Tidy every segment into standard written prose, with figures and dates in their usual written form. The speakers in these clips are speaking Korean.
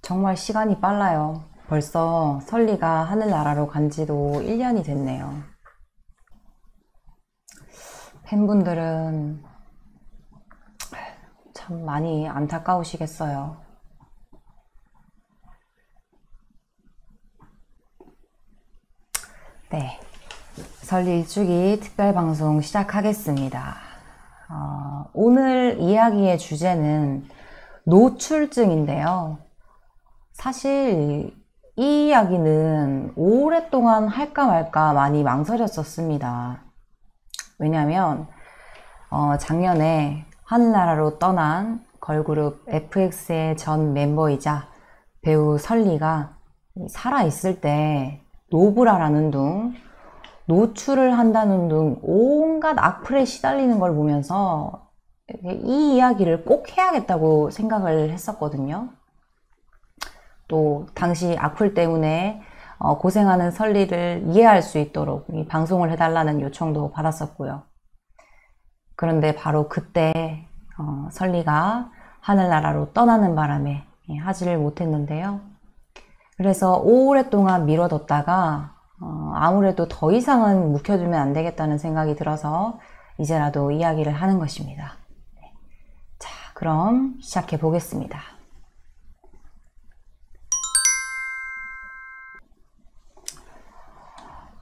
정말 시간이 빨라요. 벌써 설리가 하늘나라로 간 지도 1년이 됐네요. 팬분들은 참 많이 안타까우시겠어요. 네, 설리 일주기 특별방송 시작하겠습니다. 오늘 이야기의 주제는 노출증인데요. 사실 이 이야기는 오랫동안 할까 말까 많이 망설였었습니다. 왜냐하면 작년에 하늘나라로 떠난 걸그룹 FX의 전 멤버이자 배우 설리가 살아있을 때 노브라라는 둥, 노출을 한다는 둥 온갖 악플에 시달리는 걸 보면서 이 이야기를 꼭 해야겠다고 생각을 했었거든요. 또 당시 악플 때문에 고생하는 설리를 이해할 수 있도록 이 방송을 해달라는 요청도 받았었고요. 그런데 바로 그때 설리가 하늘나라로 떠나는 바람에 하지를 못했는데요. 그래서 오랫동안 미뤄뒀다가 아무래도 더 이상은 묵혀두면 안 되겠다는 생각이 들어서 이제라도 이야기를 하는 것입니다. 자, 그럼 시작해 보겠습니다.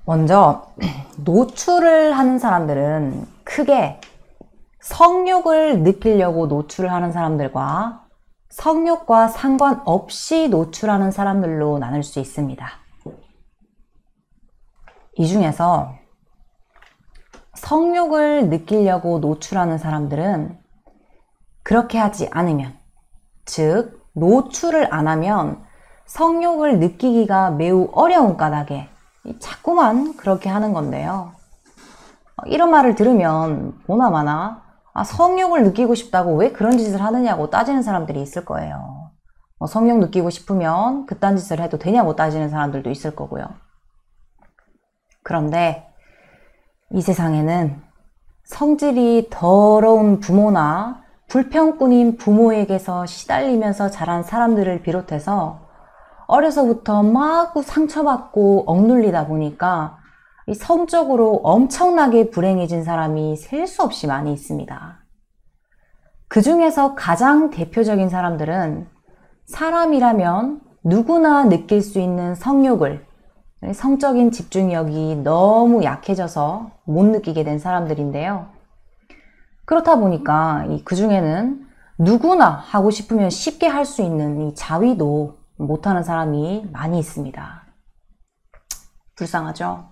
먼저 노출을 하는 사람들은 크게 성욕을 느끼려고 노출을 하는 사람들과 성욕과 상관없이 노출하는 사람들로 나눌 수 있습니다. 이 중에서 성욕을 느끼려고 노출하는 사람들은 그렇게 하지 않으면, 즉 노출을 안 하면 성욕을 느끼기가 매우 어려운 까닭에 자꾸만 그렇게 하는 건데요. 이런 말을 들으면 보나마나 성욕을 느끼고 싶다고 왜 그런 짓을 하느냐고 따지는 사람들이 있을 거예요. 성욕 느끼고 싶으면 그딴 짓을 해도 되냐고 따지는 사람들도 있을 거고요. 그런데 이 세상에는 성질이 더러운 부모나 불평꾼인 부모에게서 시달리면서 자란 사람들을 비롯해서 어려서부터 마구 상처받고 억눌리다 보니까 이 성적으로 엄청나게 불행해진 사람이 셀 수 없이 많이 있습니다. 그 중에서 가장 대표적인 사람들은 사람이라면 누구나 느낄 수 있는 성욕을, 성적인 집중력이 너무 약해져서 못 느끼게 된 사람들인데요. 그렇다 보니까 그 중에는 누구나 하고 싶으면 쉽게 할 수 있는 이 자위도 못하는 사람이 많이 있습니다. 불쌍하죠?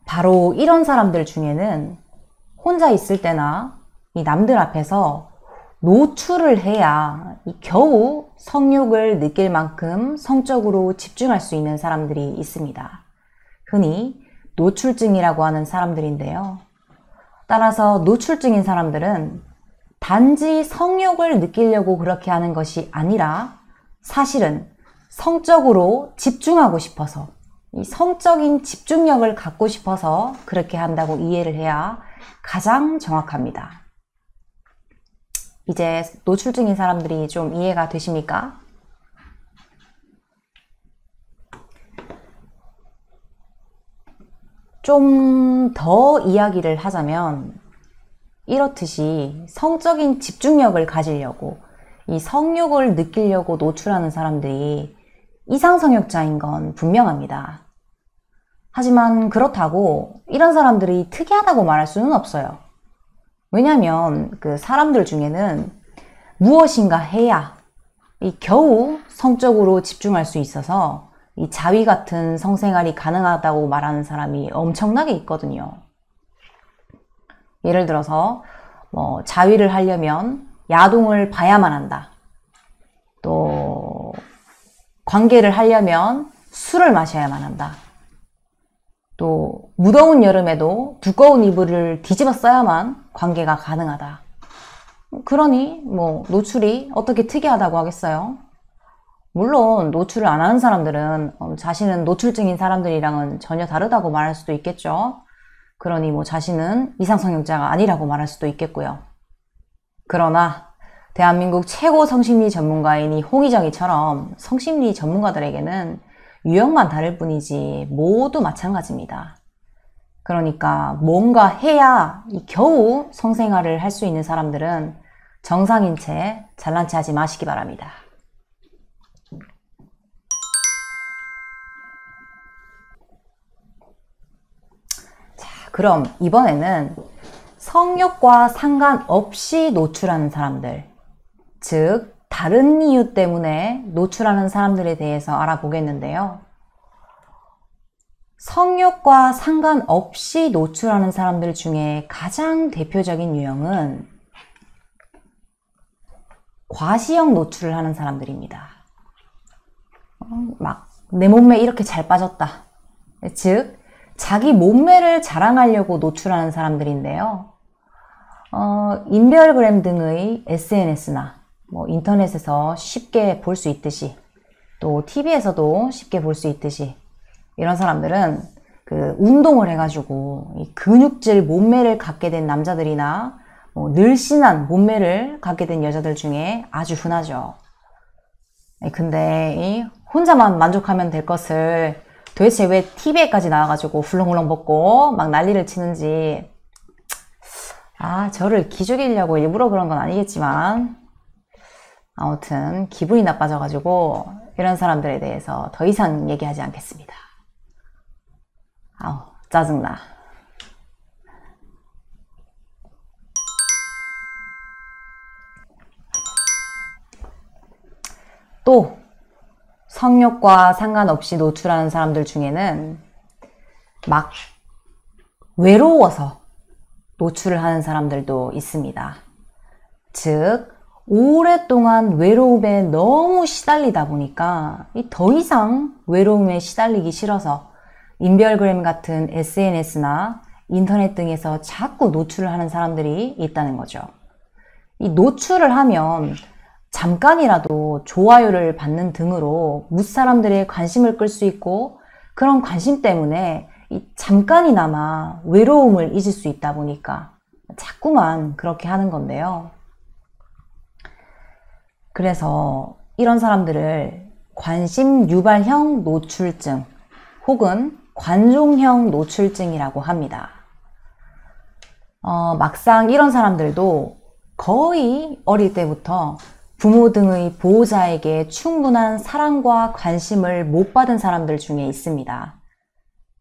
바로 이런 사람들 중에는 혼자 있을 때나 이 남들 앞에서 노출을 해야 겨우 성욕을 느낄 만큼 성적으로 집중할 수 있는 사람들이 있습니다. 흔히 노출증이라고 하는 사람들인데요. 따라서 노출증인 사람들은 단지 성욕을 느끼려고 그렇게 하는 것이 아니라 사실은 성적으로 집중하고 싶어서, 이 성적인 집중력을 갖고 싶어서 그렇게 한다고 이해를 해야 가장 정확합니다. 이제 노출증인 사람들이 좀 이해가 되십니까? 좀 더 이야기를 하자면 이렇듯이 성적인 집중력을 가지려고 이 성욕을 느끼려고 노출하는 사람들이 이상성욕자인 건 분명합니다. 하지만 그렇다고 이런 사람들이 특이하다고 말할 수는 없어요. 왜냐하면 그 사람들 중에는 무엇인가 해야 겨우 성적으로 집중할 수 있어서 이 자위 같은 성생활이 가능하다고 말하는 사람이 엄청나게 있거든요. 예를 들어서 자위를 하려면 야동을 봐야만 한다. 또 관계를 하려면 술을 마셔야만 한다. 또 무더운 여름에도 두꺼운 이불을 뒤집어 써야만 관계가 가능하다. 그러니 노출이 어떻게 특이하다고 하겠어요? 물론 노출을 안 하는 사람들은 자신은 노출증인 사람들이랑은 전혀 다르다고 말할 수도 있겠죠. 그러니 자신은 이상성욕자가 아니라고 말할 수도 있겠고요. 그러나 대한민국 최고 성심리 전문가인 이 홍희정이처럼 성심리 전문가들에게는 유형만 다를 뿐이지 모두 마찬가지입니다. 그러니까 뭔가 해야 겨우 성생활을 할 수 있는 사람들은 정상인 채 잘난 체 하지 마시기 바랍니다. 자, 그럼 이번에는 성욕과 상관없이 노출하는 사람들, 즉 다른 이유 때문에 노출하는 사람들에 대해서 알아보겠는데요. 성욕과 상관없이 노출하는 사람들 중에 가장 대표적인 유형은 과시형 노출을 하는 사람들입니다. 막 내 몸매 이렇게 잘 빠졌다. 즉 자기 몸매를 자랑하려고 노출하는 사람들인데요. 인별그램 등의 SNS나 인터넷에서 쉽게 볼 수 있듯이, 또 TV에서도 쉽게 볼 수 있듯이, 이런 사람들은 운동을 해가지고 이 근육질 몸매를 갖게 된 남자들이나 늘씬한 몸매를 갖게 된 여자들 중에 아주 흔하죠. 근데 혼자만 만족하면 될 것을 도대체 왜 TV에까지 나와가지고 훌렁훌렁 벗고 막 난리를 치는지, 저를 기죽이려고 일부러 그런 건 아니겠지만 아무튼 기분이 나빠져가지고 이런 사람들에 대해서 더 이상 얘기하지 않겠습니다. 짜증나. 또 성욕과 상관없이 노출하는 사람들 중에는 막 외로워서 노출을 하는 사람들도 있습니다. 즉 오랫동안 외로움에 너무 시달리다 보니까 더 이상 외로움에 시달리기 싫어서 인별그램 같은 SNS나 인터넷 등에서 자꾸 노출을 하는 사람들이 있다는 거죠. 이 노출을 하면 잠깐이라도 좋아요를 받는 등으로 무사람들의 관심을 끌 수 있고, 그런 관심 때문에 잠깐이나마 외로움을 잊을 수 있다 보니까 자꾸만 그렇게 하는 건데요. 그래서 이런 사람들을 관심 유발형 노출증 혹은 관종형 노출증이라고 합니다. 막상 이런 사람들도 거의 어릴 때부터 부모 등의 보호자에게 충분한 사랑과 관심을 못 받은 사람들 중에 있습니다.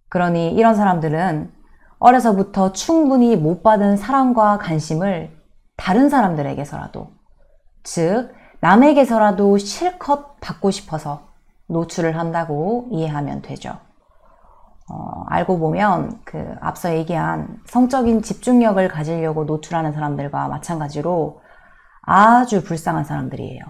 그러니 이런 사람들은 어려서부터 충분히 못 받은 사랑과 관심을 다른 사람들에게서라도, 즉 남에게서라도 실컷 받고 싶어서 노출을 한다고 이해하면 되죠. 알고 보면 앞서 얘기한 성적인 집중력을 가지려고 노출하는 사람들과 마찬가지로 아주 불쌍한 사람들이에요.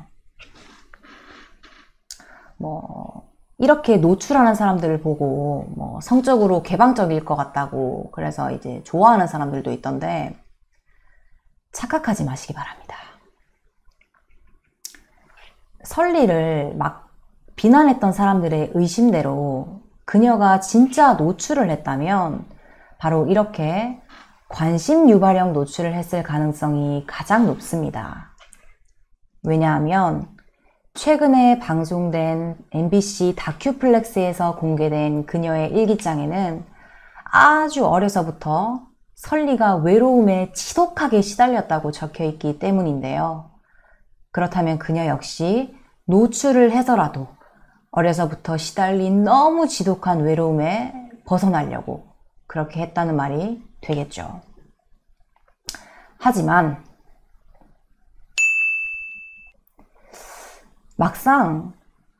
이렇게 노출하는 사람들을 보고 성적으로 개방적일 것 같다고 그래서 이제 좋아하는 사람들도 있던데, 착각하지 마시기 바랍니다. 설리를 막 비난했던 사람들의 의심대로 그녀가 진짜 노출을 했다면 바로 이렇게 관심 유발형 노출을 했을 가능성이 가장 높습니다. 왜냐하면 최근에 방송된 MBC 다큐플렉스에서 공개된 그녀의 일기장에는 아주 어려서부터 설리가 외로움에 지독하게 시달렸다고 적혀 있기 때문인데요. 그렇다면 그녀 역시 노출을 해서라도 어려서부터 시달린 너무 지독한 외로움에 벗어나려고 그렇게 했다는 말이 되겠죠. 하지만 막상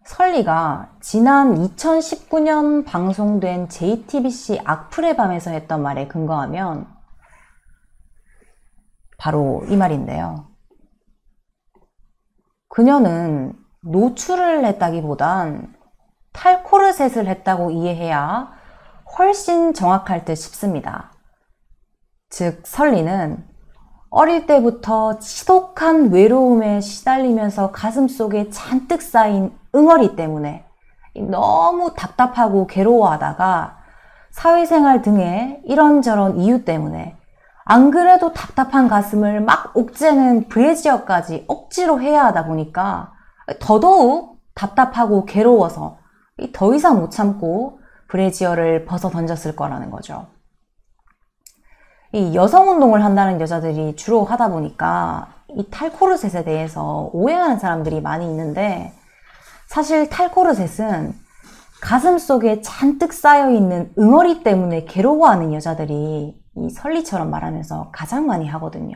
설리가 지난 2019년 방송된 JTBC 악플의 밤에서 했던 말에 근거하면 바로 이 말인데요. 그녀는 노출을 했다기보단 탈코르셋을 했다고 이해해야 훨씬 정확할 듯 싶습니다. 즉 설리는 어릴 때부터 지독한 외로움에 시달리면서 가슴속에 잔뜩 쌓인 응어리 때문에 너무 답답하고 괴로워하다가 사회생활 등의 이런저런 이유 때문에 안 그래도 답답한 가슴을 막 옥죄는 브래지어까지 억지로 해야 하다 보니까 더더욱 답답하고 괴로워서 더 이상 못 참고 브래지어를 벗어 던졌을 거라는 거죠. 이 여성 운동을 한다는 여자들이 주로 하다 보니까 이 탈코르셋에 대해서 오해하는 사람들이 많이 있는데, 사실 탈코르셋은 가슴 속에 잔뜩 쌓여있는 응어리 때문에 괴로워하는 여자들이 이 설리처럼 말하면서 가장 많이 하거든요.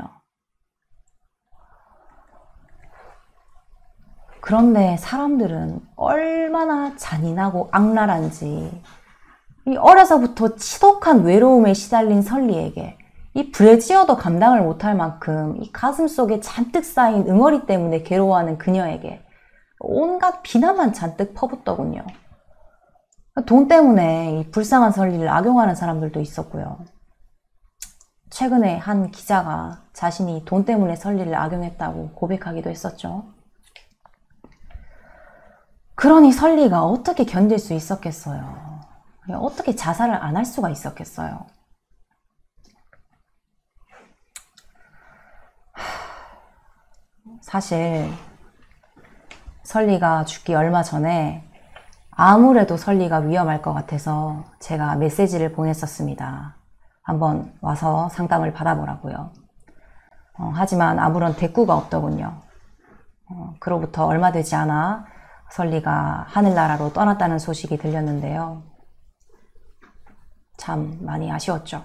그런데 사람들은 얼마나 잔인하고 악랄한지, 이 어려서부터 지독한 외로움에 시달린 설리에게 이 브래지어도 감당을 못할 만큼 이 가슴 속에 잔뜩 쌓인 응어리 때문에 괴로워하는 그녀에게 온갖 비난만 잔뜩 퍼붓더군요. 돈 때문에 이 불쌍한 설리를 악용하는 사람들도 있었고요. 최근에 한 기자가 자신이 돈 때문에 설리를 악용했다고 고백하기도 했었죠. 그러니 설리가 어떻게 견딜 수 있었겠어요? 어떻게 자살을 안 할 수가 있었겠어요? 사실 설리가 죽기 얼마 전에 아무래도 설리가 위험할 것 같아서 제가 메시지를 보냈었습니다. 한번 와서 상담을 받아보라고요. 하지만 아무런 대꾸가 없더군요. 그로부터 얼마 되지 않아 설리가 하늘나라로 떠났다는 소식이 들렸는데요. 참 많이 아쉬웠죠.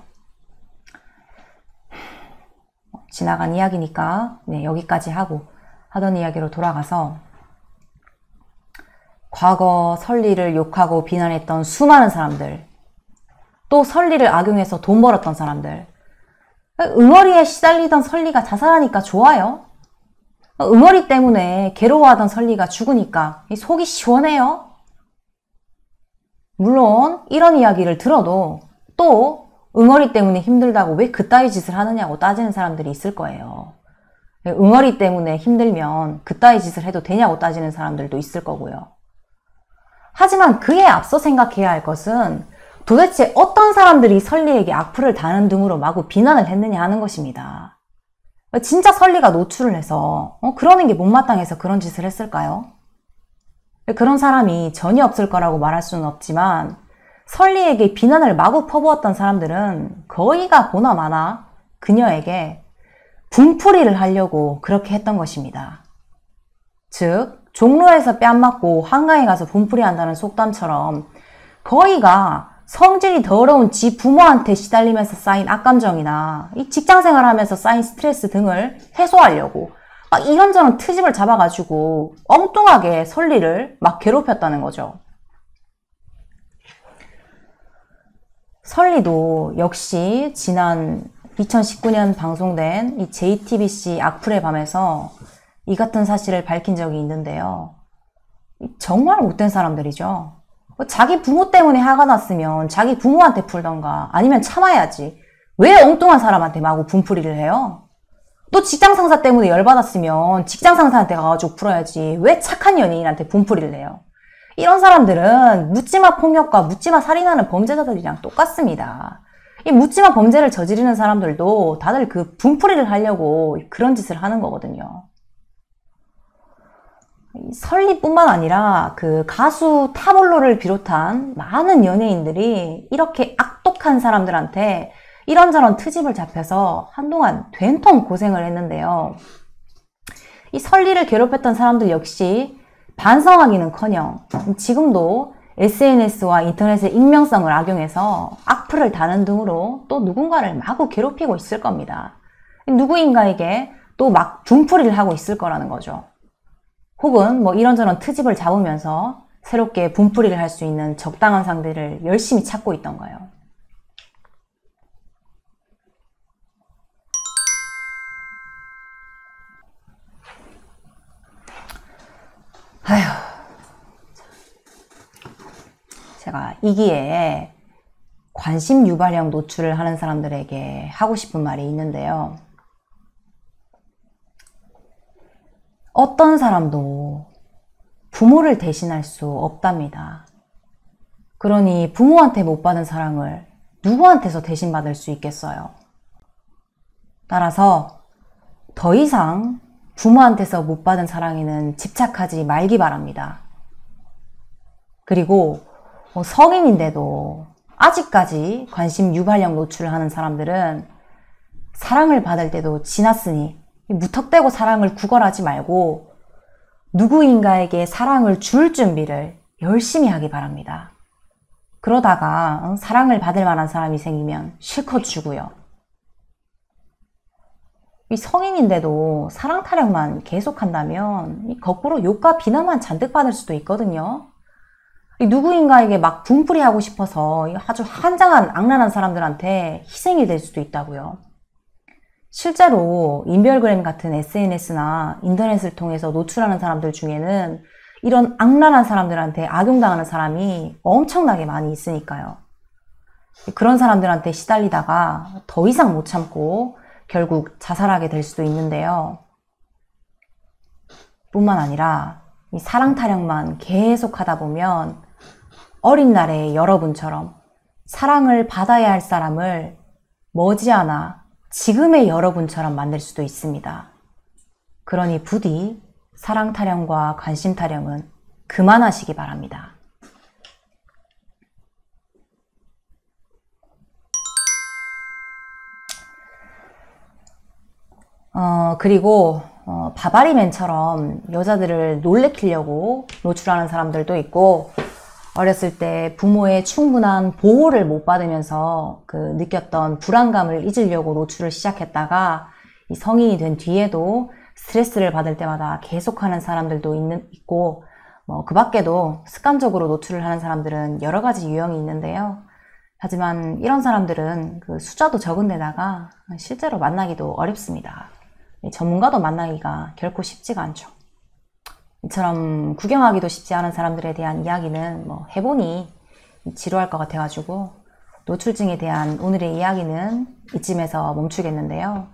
지나간 이야기니까 여기까지 하고 하던 이야기로 돌아가서, 과거 설리를 욕하고 비난했던 수많은 사람들, 또 설리를 악용해서 돈 벌었던 사람들, 응어리에 시달리던 설리가 자살하니까 좋아요? 응어리 때문에 괴로워하던 설리가 죽으니까 속이 시원해요? 물론 이런 이야기를 들어도 또 응어리 때문에 힘들다고 왜 그따위 짓을 하느냐고 따지는 사람들이 있을 거예요. 응어리 때문에 힘들면 그따위 짓을 해도 되냐고 따지는 사람들도 있을 거고요. 하지만 그에 앞서 생각해야 할 것은 도대체 어떤 사람들이 설리에게 악플을 다는 등으로 마구 비난을 했느냐 하는 것입니다. 진짜 설리가 노출을 해서 그러는 게 못마땅해서 그런 짓을 했을까요? 그런 사람이 전혀 없을 거라고 말할 수는 없지만, 설리에게 비난을 마구 퍼부었던 사람들은 거의가 보나마나 그녀에게 분풀이를 하려고 그렇게 했던 것입니다. 즉, 종로에서 뺨 맞고 한강에 가서 분풀이 한다는 속담처럼 거의가 성질이 더러운 지 부모한테 시달리면서 쌓인 악감정이나 이 직장생활 하면서 쌓인 스트레스 등을 해소하려고 막 이런저런 트집을 잡아가지고 엉뚱하게 설리를 막 괴롭혔다는 거죠. 설리도 역시 지난 2019년 방송된 이 JTBC 악플의 밤에서 이 같은 사실을 밝힌 적이 있는데요. 정말 못된 사람들이죠. 자기 부모 때문에 화가 났으면 자기 부모한테 풀던가 아니면 참아야지. 왜 엉뚱한 사람한테 마구 분풀이를 해요? 또 직장 상사 때문에 열받았으면 직장 상사한테 가가지고 풀어야지. 왜 착한 연예인한테 분풀이를 해요? 이런 사람들은 묻지마 폭력과 묻지마 살인하는 범죄자들이랑 똑같습니다. 이 묻지마 범죄를 저지르는 사람들도 다들 그 분풀이를 하려고 그런 짓을 하는 거거든요. 설리뿐만 아니라 그 가수 타블로를 비롯한 많은 연예인들이 이렇게 악독한 사람들한테 이런저런 트집을 잡혀서 한동안 된통 고생을 했는데요. 이 설리를 괴롭혔던 사람들 역시 반성하기는커녕 지금도 SNS와 인터넷의 익명성을 악용해서 악플을 다는 등으로 또 누군가를 마구 괴롭히고 있을 겁니다. 누구인가에게 또 막 분풀이를 하고 있을 거라는 거죠. 혹은 뭐 이런저런 트집을 잡으면서 새롭게 분풀이를 할 수 있는 적당한 상대를 열심히 찾고 있던가요. 아휴, 제가 이 기회에 관심 유발형 노출을 하는 사람들에게 하고 싶은 말이 있는데요. 어떤 사람도 부모를 대신할 수 없답니다. 그러니 부모한테 못 받은 사랑을 누구한테서 대신 받을 수 있겠어요? 따라서 더 이상 부모한테서 못 받은 사랑에는 집착하지 말기 바랍니다. 그리고 성인인데도 아직까지 관심 유발력 노출을 하는 사람들은 사랑을 받을 때도 지났으니 무턱대고 사랑을 구걸하지 말고 누구인가에게 사랑을 줄 준비를 열심히 하기 바랍니다. 그러다가 사랑을 받을 만한 사람이 생기면 실컷 주고요. 이 성인인데도 사랑 타령만 계속한다면 거꾸로 욕과 비난만 잔뜩 받을 수도 있거든요. 누구인가에게 막 분풀이하고 싶어서 아주 한장한 악랄한 사람들한테 희생이 될 수도 있다고요. 실제로 인별그램 같은 SNS나 인터넷을 통해서 노출하는 사람들 중에는 이런 악랄한 사람들한테 악용당하는 사람이 엄청나게 많이 있으니까요. 그런 사람들한테 시달리다가 더 이상 못 참고 결국 자살하게 될 수도 있는데요. 뿐만 아니라 이 사랑 타령만 계속 하다 보면 어린 날의 여러분처럼 사랑을 받아야 할 사람을 머지않아 지금의 여러분처럼 만들 수도 있습니다. 그러니 부디 사랑 타령과 관심 타령은 그만하시기 바랍니다. 그리고 바바리맨처럼 여자들을 놀래키려고 노출하는 사람들도 있고, 어렸을 때 부모의 충분한 보호를 못 받으면서 그 느꼈던 불안감을 잊으려고 노출을 시작했다가 이 성인이 된 뒤에도 스트레스를 받을 때마다 계속하는 사람들도 있고, 그 밖에도 습관적으로 노출을 하는 사람들은 여러 가지 유형이 있는데요. 하지만 이런 사람들은 그 숫자도 적은 데다가 실제로 만나기도 어렵습니다. 전문가도 만나기가 결코 쉽지가 않죠. 이처럼 구경하기도 쉽지 않은 사람들에 대한 이야기는 해보니 지루할 것 같아가지고 노출증에 대한 오늘의 이야기는 이쯤에서 멈추겠는데요.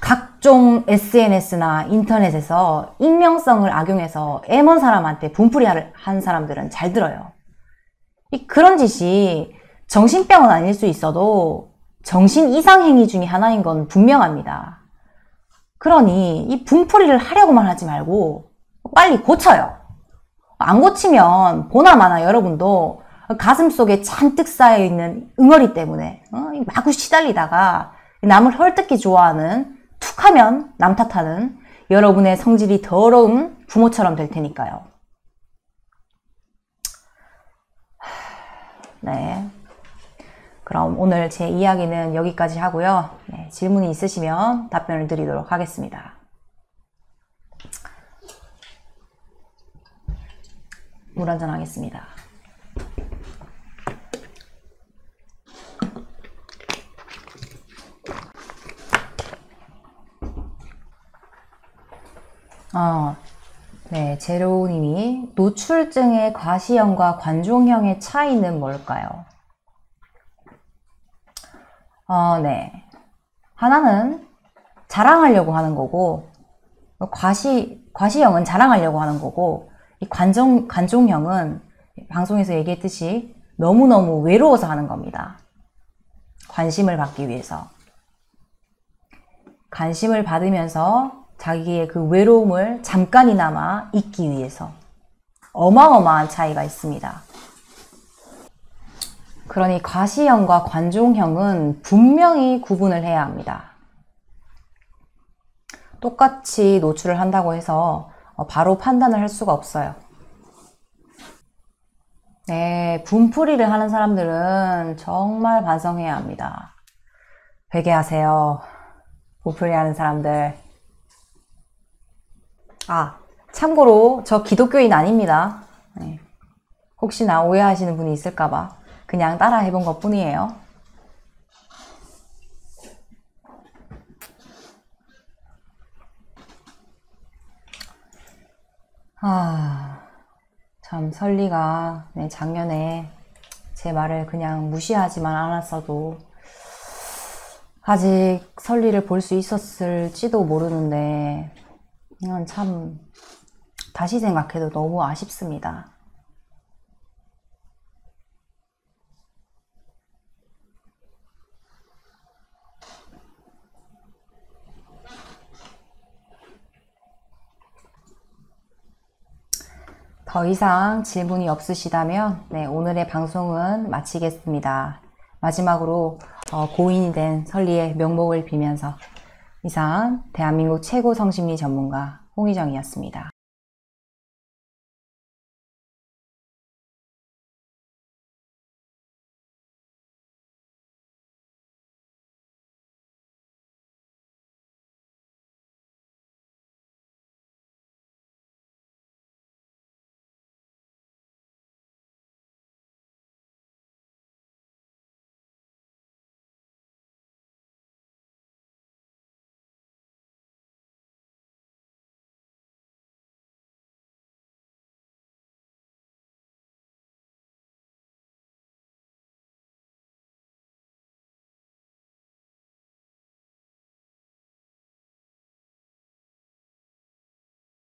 각종 SNS나 인터넷에서 익명성을 악용해서 애먼 사람한테 분풀이한 사람들은 잘 들어요. 그런 짓이 정신병은 아닐 수 있어도 정신 이상 행위 중에 하나인 건 분명합니다. 그러니 이 분풀이를 하려고만 하지 말고 빨리 고쳐요. 안 고치면 보나마나 여러분도 가슴속에 잔뜩 쌓여있는 응어리 때문에 마구 시달리다가 남을 헐뜯기 좋아하는, 툭하면 남 탓하는 여러분의 성질이 더러운 부모처럼 될 테니까요. 네. 그럼 오늘 제 이야기는 여기까지 하고요. 네, 질문이 있으시면 답변을 드리도록 하겠습니다. 물 한잔 하겠습니다. 네, 제로우님이 노출증의 과시형과 관종형의 차이는 뭘까요? 네. 하나는 자랑하려고 하는 거고, 과시형은 자랑하려고 하는 거고, 이 관종형은 방송에서 얘기했듯이 너무너무 외로워서 하는 겁니다. 관심을 받기 위해서. 관심을 받으면서 자기의 그 외로움을 잠깐이나마 잊기 위해서. 어마어마한 차이가 있습니다. 그러니 과시형과 관종형은 분명히 구분을 해야 합니다. 똑같이 노출을 한다고 해서 바로 판단을 할 수가 없어요. 네, 분풀이를 하는 사람들은 정말 반성해야 합니다. 회개하세요. 분풀이 하는 사람들. 참고로 저 기독교인 아닙니다. 네. 혹시나 오해하시는 분이 있을까봐 그냥 따라 해본 것 뿐이에요. 참 설리가 작년에 제 말을 그냥 무시하지만 않았어도 아직 설리를 볼 수 있었을지도 모르는데 이건 참 다시 생각해도 너무 아쉽습니다. 더 이상 질문이 없으시다면 네, 오늘의 방송은 마치겠습니다. 마지막으로 고인이 된 설리의 명복을 빌면서 이상 대한민국 최고 성심리 전문가 홍희정이었습니다.